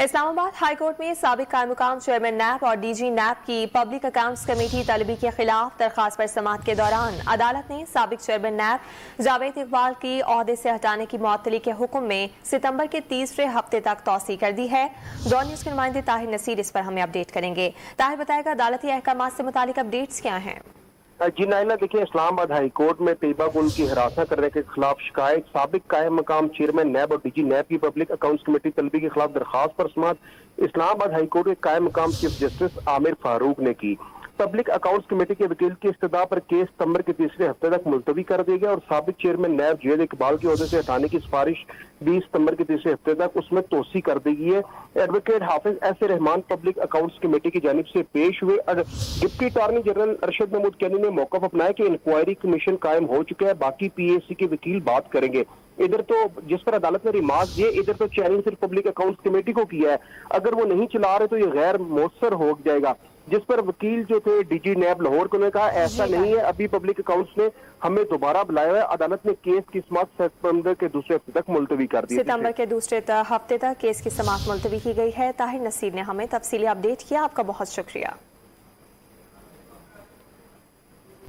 Islamabad high court में साबिक कायम-मुकाम chairman नैब और डीजी नैब की पब्लिक अकाउंट्स कमेटी तलबी के खिलाफ दरखास्त पर समाअत के दौरान अदालत ने साबिक चेयरमैन नैब जावेद इकबाल की ओहदे से हटाने की मुअत्तली के हुक्म में सितंबर के तीसरे हफ्ते तक तौसी कर दी है। डॉन न्यूज के नुमाइंदे ताहिर नसीर इस पर हमें अपडेट करेंगे। ताहिर बताएगा अदालती अहकाम से मुतालिक अपडेट्स क्या हैं? जी नाइला, देखिए इस्लामाबाद हाई कोर्ट में तैयबा गुल की हिरासत करने के खिलाफ शिकायत साबिक कायम मकाम चेयरमैन नैब और डीजी नैब की पब्लिक अकाउंट्स कमेटी तलबी के खिलाफ दरखास्त पर समाअत इस्लामाबाद हाई कोर्ट के कायम मकाम चीफ जस्टिस आमिर फारूक ने की। पब्लिक अकाउंट्स कमेटी के वकील की इस्तदा पर केस सितंबर के तीसरे हफ्ते तक मुलतवी कर दिया गया और साबिक चेयरमैन नैब जावेद इकबाल की ओहदे से हटाने की सिफारिश 20 सितंबर के तीसरे हफ्ते तक उसमें तोसी कर दी गई है। Advocate Hafiz S Rahman public accounts committee की जानिब से पेश हुए। Deputy attorney general Arshad Mahmood कैनी ने मौक़िफ़ अपनाया कि इंक्वायरी कमीशन कायम हो चुका है, बाकी PAC के वकील बात करेंगे। इधर तो जिस पर अदालत ने रिमार्क दिए, इधर तो चैलेंज सिर्फ पब्लिक अकाउंट्स कमेटी को किया है। अगर वो नहीं चला रहे तो ये गैर मौसर हो जाएगा, जिस पर वकील जो थे डीजी नैब लाहौर को ने कहा ऐसा नहीं है, अभी पब्लिक अकाउंट्स ने हमें दोबारा बुलाया है। अदालत ने केस की समाअत सितंबर के दूसरे हफ्ते तक मुलतवी कर दी। सितंबर के दूसरे हफ्ते तक केस की समाअत मुलतवी की गई है। ताहिर नसीर ने हमें तफसीली अपडेट किया। आपका बहुत शुक्रिया।